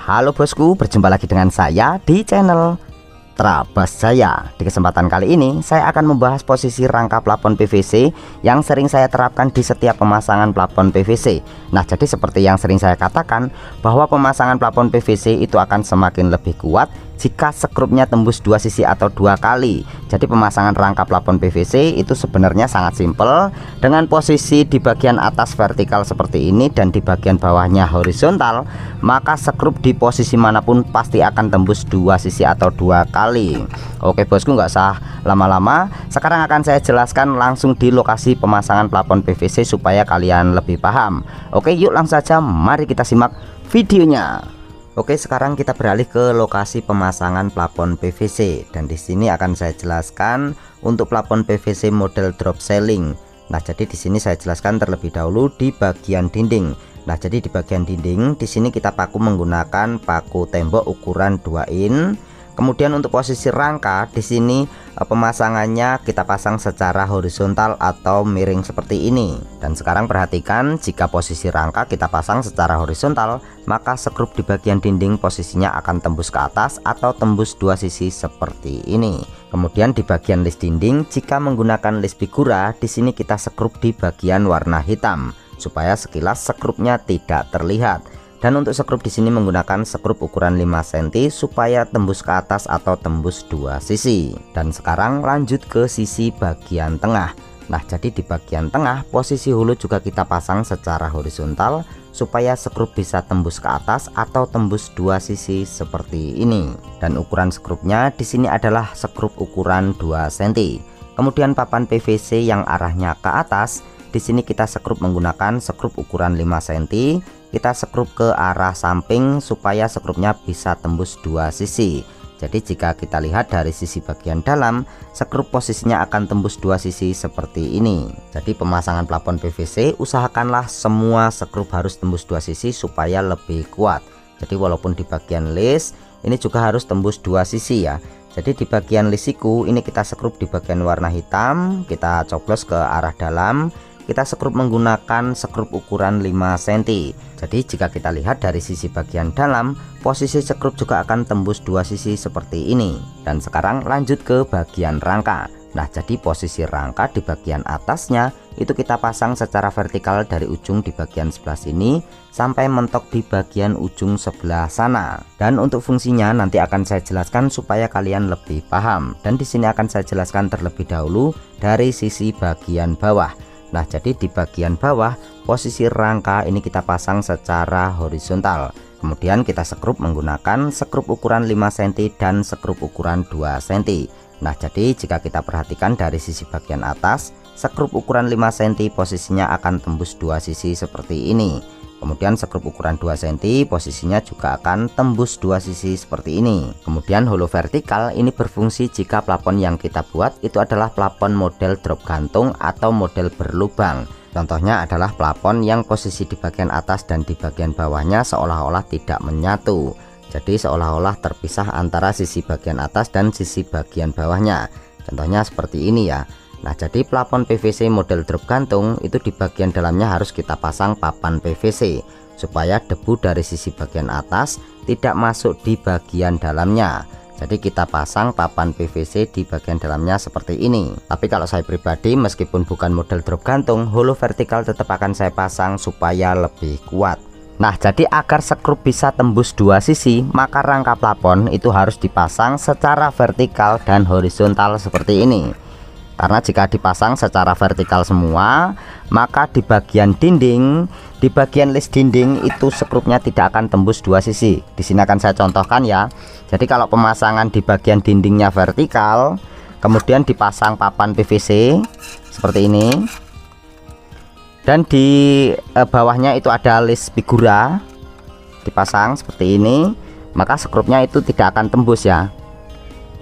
Halo bosku, berjumpa lagi dengan saya di channel Trabas Jaya. Di kesempatan kali ini saya akan membahas posisi rangka plafon PVC yang sering saya terapkan di setiap pemasangan plafon PVC. Nah, jadi seperti yang sering saya katakan bahwa pemasangan plafon PVC itu akan semakin lebih kuat jika sekrupnya tembus dua sisi atau dua kali. Jadi pemasangan rangka plafon PVC itu sebenarnya sangat simpel, dengan posisi di bagian atas vertikal seperti ini dan di bagian bawahnya horizontal, maka sekrup di posisi manapun pasti akan tembus dua sisi atau dua kali. Oke bosku, nggak usah lama-lama, sekarang akan saya jelaskan langsung di lokasi pemasangan plafon PVC supaya kalian lebih paham. Oke, yuk langsung saja, mari kita simak videonya. Oke, sekarang kita beralih ke lokasi pemasangan plafon PVC dan di sini akan saya jelaskan untuk plafon PVC model drop ceiling. Nah, jadi di sini saya jelaskan terlebih dahulu di bagian dinding. Nah, jadi di bagian dinding di sini kita paku menggunakan paku tembok ukuran 2 in. Kemudian untuk posisi rangka di sini pemasangannya kita pasang secara horizontal atau miring seperti ini. Dan sekarang perhatikan, jika posisi rangka kita pasang secara horizontal, maka sekrup di bagian dinding posisinya akan tembus ke atas atau tembus dua sisi seperti ini. Kemudian di bagian list dinding, jika menggunakan list figura, di sini kita sekrup di bagian warna hitam supaya sekilas sekrupnya tidak terlihat. Dan untuk sekrup di sini menggunakan sekrup ukuran 5 cm supaya tembus ke atas atau tembus dua sisi. Dan sekarang lanjut ke sisi bagian tengah. Nah, jadi di bagian tengah posisi hulu juga kita pasang secara horizontal supaya sekrup bisa tembus ke atas atau tembus dua sisi seperti ini. Dan ukuran sekrupnya di sini adalah sekrup ukuran 2 cm. Kemudian papan PVC yang arahnya ke atas, di sini kita sekrup menggunakan sekrup ukuran 5 cm. Kita sekrup ke arah samping supaya sekrupnya bisa tembus dua sisi. Jadi jika kita lihat dari sisi bagian dalam, sekrup posisinya akan tembus dua sisi seperti ini. Jadi pemasangan plafon PVC usahakanlah semua sekrup harus tembus dua sisi supaya lebih kuat. Jadi walaupun di bagian list ini juga harus tembus dua sisi ya. Jadi di bagian list siku ini kita sekrup di bagian warna hitam, kita coblos ke arah dalam. Kita sekrup menggunakan sekrup ukuran 5 cm. Jadi jika kita lihat dari sisi bagian dalam, posisi sekrup juga akan tembus dua sisi seperti ini. Dan sekarang lanjut ke bagian rangka. Nah, jadi posisi rangka di bagian atasnya itu kita pasang secara vertikal dari ujung di bagian sebelah sini sampai mentok di bagian ujung sebelah sana. Dan untuk fungsinya nanti akan saya jelaskan supaya kalian lebih paham. Dan di sini akan saya jelaskan terlebih dahulu dari sisi bagian bawah. Nah, jadi di bagian bawah posisi rangka ini kita pasang secara horizontal. Kemudian kita sekrup menggunakan sekrup ukuran 5 cm dan sekrup ukuran 2 cm. Nah, jadi jika kita perhatikan dari sisi bagian atas, sekrup ukuran 5 cm posisinya akan tembus dua sisi seperti ini. Kemudian sekrup ukuran 2 cm posisinya juga akan tembus dua sisi seperti ini. Kemudian holo vertikal ini berfungsi jika plafon yang kita buat itu adalah plafon model drop gantung atau model berlubang. Contohnya adalah plafon yang posisi di bagian atas dan di bagian bawahnya seolah-olah tidak menyatu. Jadi seolah-olah terpisah antara sisi bagian atas dan sisi bagian bawahnya. Contohnya seperti ini ya. Nah, jadi plafon PVC model drop gantung itu di bagian dalamnya harus kita pasang papan PVC supaya debu dari sisi bagian atas tidak masuk di bagian dalamnya. Jadi kita pasang papan PVC di bagian dalamnya seperti ini. Tapi kalau saya pribadi, meskipun bukan model drop gantung, holo vertikal tetap akan saya pasang supaya lebih kuat. Nah, jadi agar sekrup bisa tembus dua sisi, maka rangka plafon itu harus dipasang secara vertikal dan horizontal seperti ini. Karena jika dipasang secara vertikal semua, maka di bagian dinding, di bagian list dinding itu sekrupnya tidak akan tembus dua sisi. Di sini akan saya contohkan ya. Jadi kalau pemasangan di bagian dindingnya vertikal, kemudian dipasang papan PVC seperti ini, dan di bawahnya itu ada list figura dipasang seperti ini, maka sekrupnya itu tidak akan tembus ya.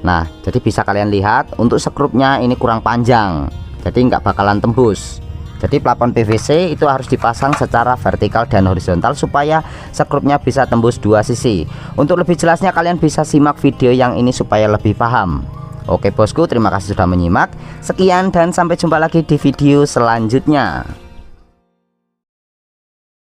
Nah, jadi bisa kalian lihat untuk sekrupnya ini kurang panjang, jadi nggak bakalan tembus. Jadi plafon PVC itu harus dipasang secara vertikal dan horizontal supaya sekrupnya bisa tembus dua sisi. Untuk lebih jelasnya kalian bisa simak video yang ini supaya lebih paham. Oke bosku, terima kasih sudah menyimak. Sekian dan sampai jumpa lagi di video selanjutnya.